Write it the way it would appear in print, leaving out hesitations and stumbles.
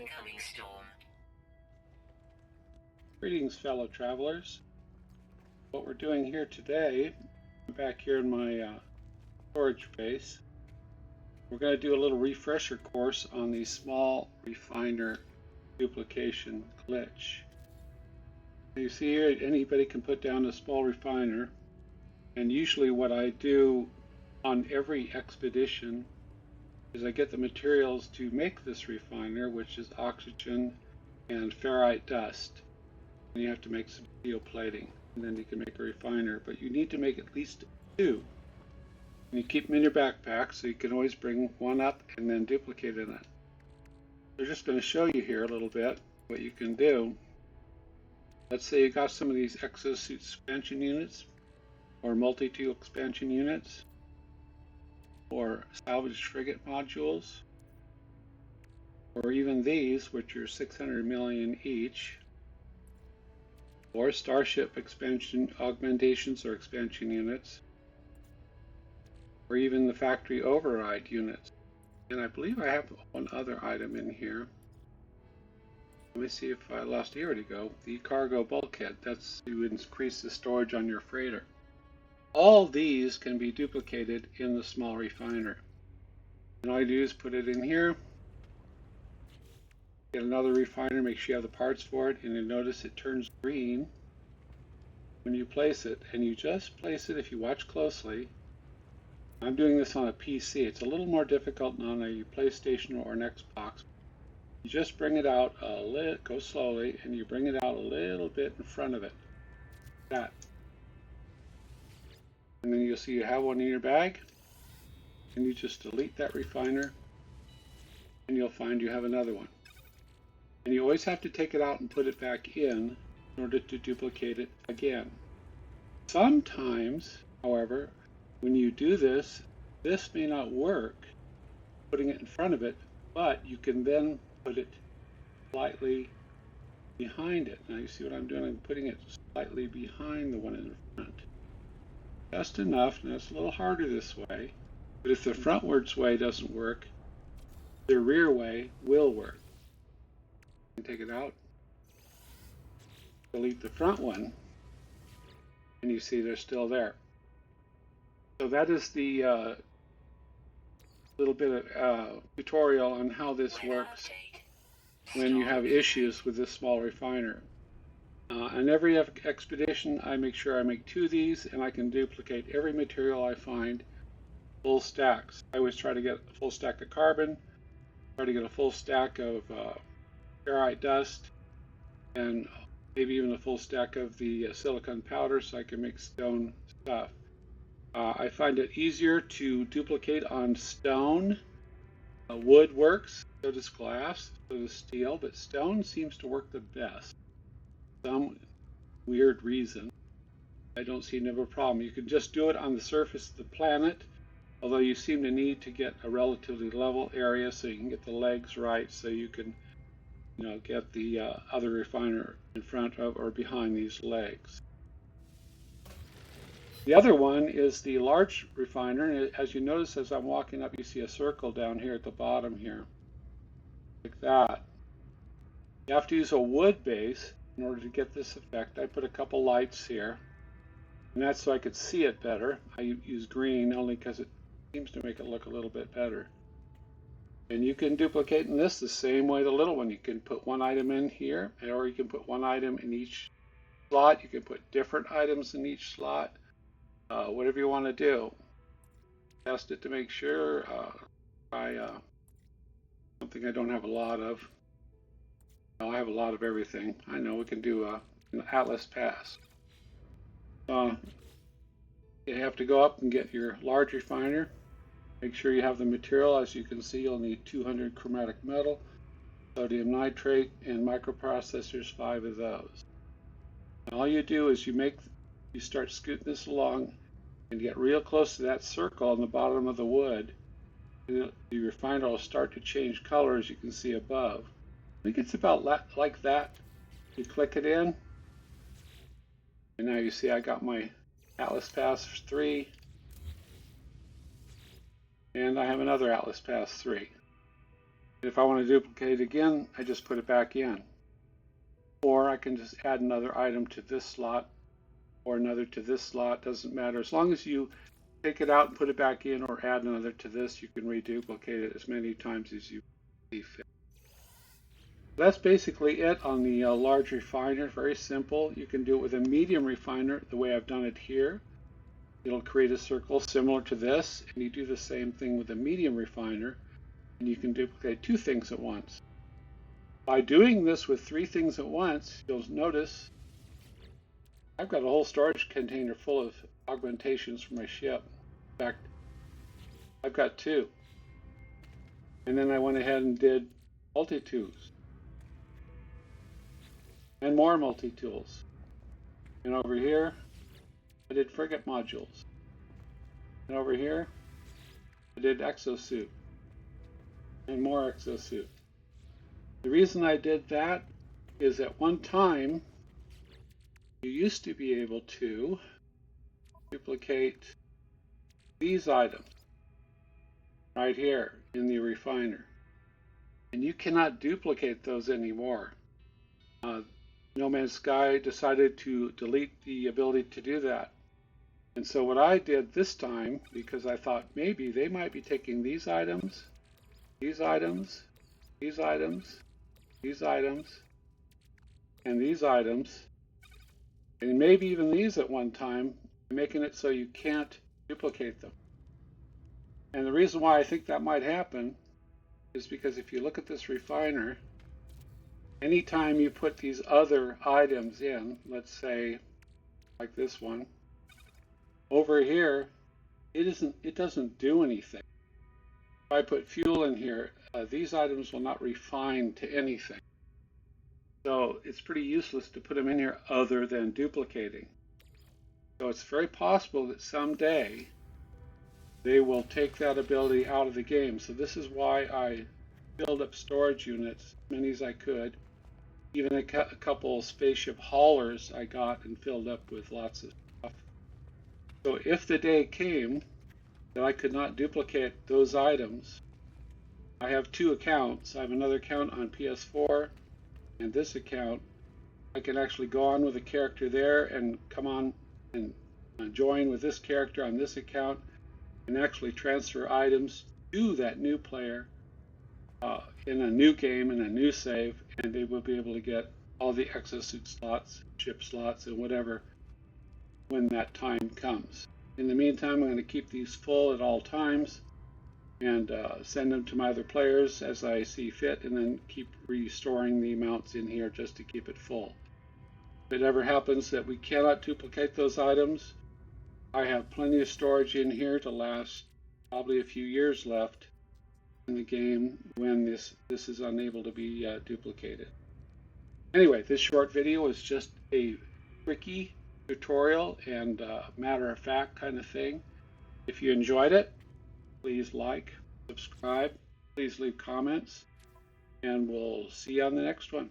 incoming storm. Greetings, fellow travelers. What we're doing here today, I'm back here in my storage base. We're going to do a little refresher course on the small refiner duplication glitch. You see here, anybody can put down a small refiner, and usually what I do on every expedition is I get the materials to make this refiner, which is oxygen and ferrite dust. And you have to make some steel plating, and then you can make a refiner, but you need to make at least two. And you keep them in your backpack so you can always bring one up and then duplicate in it. We're just going to show you here a little bit what you can do. Let's say you got some of these exosuit expansion units, or multi-tool expansion units, or salvage frigate modules, or even these, which are 600 million each, or starship expansion augmentations or expansion units, or even the factory override units. And I believe I have one other item in here. Let me see if I lost. Here we go. The cargo bulkhead. That's to increase the storage on your freighter. All these can be duplicated in the small refiner. And all you do is put it in here. Get another refiner, make sure you have the parts for it, and you'll notice it turns green when you place it. And you just place it, if you watch closely. I'm doing this on a PC. It's a little more difficult on a PlayStation or an Xbox. You just bring it out a little, go slowly, and you bring it out a little bit in front of it. That. And then you'll see you have one in your bag. And you just delete that refiner, and you'll find you have another one. And you always have to take it out and put it back in order to duplicate it again. Sometimes, however, when you do this, this may not work, putting it in front of it, but you can then put it slightly behind it. Now you see what I'm doing? I'm putting it slightly behind the one in the front. Just enough, and it's a little harder this way, but if the frontwards way doesn't work, the rear way will work. Take it out, delete the front one, and you see they're still there. So that is the little bit of tutorial on how this works when you have issues with this small refiner. On every expedition, I make sure I make two of these, and I can duplicate every material I find, full stacks. I always try to get a full stack of carbon, try to get a full stack of ferrite dust, and maybe even a full stack of the silicon powder so I can make stone stuff. I find it easier to duplicate on stone. Wood works, so does glass, so does steel, but stone seems to work the best. Some weird reason. I don't see no problem. You can just do it on the surface of the planet, although you seem to need to get a relatively level area so you can get the legs right, so you can get the other refiner in front of or behind these legs. The other one is the large refiner, and as you notice as I'm walking up, you see a circle down here at the bottom here, like that. You have to use a wood base in order to get this effect. I put a couple lights here, and that's so I could see it better. I use green only because it seems to make it look a little bit better. And you can duplicate in this the same way the little one. You can put one item in here, or you can put one item in each slot. You can put different items in each slot. Whatever you want to do. Test it to make sure. Try something I don't have a lot of. No, I have a lot of everything. I know we can do an Atlas pass. You have to go up and get your large refiner. Make sure you have the material. As you can see, you'll need 200 chromatic metal, sodium nitrate, and microprocessors, 5 of those. And all you do is you start scooting this along and get real close to that circle on the bottom of the wood. And the refiner will start to change color, as you can see above. I think it's about like that. You click it in, and now you see I got my Atlas Pass 3. And I have another Atlas Pass 3. If I want to duplicate it again, I just put it back in. Or I can just add another item to this slot or another to this slot, doesn't matter. As long as you take it out and put it back in or add another to this, you can reduplicate it as many times as you see fit. That's basically it on the large refiner. Very simple. You can do it with a medium refiner the way I've done it here. It'll create a circle similar to this, and you do the same thing with a medium refiner, and you can duplicate 2 things at once. By doing this with 3 things at once, you'll notice I've got a whole storage container full of augmentations for my ship. In fact, I've got 2. And then I went ahead and did multi-tools and more multi-tools. And over here, I did frigate modules. And over here, I did exosuit and more exosuit. The reason I did that is at one time, you used to be able to duplicate these items right here in the refiner. And you cannot duplicate those anymore. No Man's Sky decided to delete the ability to do that. And so what I did this time, because I thought maybe they might be taking these items, these items, these items, these items, and these items, and maybe even these at one time, making it so you can't duplicate them. And the reason why I think that might happen is because if you look at this refiner, anytime you put these other items in, let's say like this one, over here, it doesn't do anything. If I put fuel in here, these items will not refine to anything. So it's pretty useless to put them in here other than duplicating. So it's very possible that someday they will take that ability out of the game. So this is why I filled up storage units, as many as I could. Even a couple spaceship haulers I got and filled up with lots of stuff. So if the day came that I could not duplicate those items, I have 2 accounts. I have another account on PS4 and this account. I can actually go on with a character there and come on and join with this character on this account and actually transfer items to that new player in a new game, in a new save, and they will be able to get all the exosuit slots, ship slots, and whatever when that time comes. In the meantime, I'm going to keep these full at all times and send them to my other players as I see fit, and then keep restoring the amounts in here just to keep it full. If it ever happens that we cannot duplicate those items, I have plenty of storage in here to last probably a few years left in the game when this is unable to be duplicated. Anyway, this short video is just a tricky tutorial and matter of fact kind of thing. If you enjoyed it, please like, subscribe, please leave comments, and we'll see you on the next one.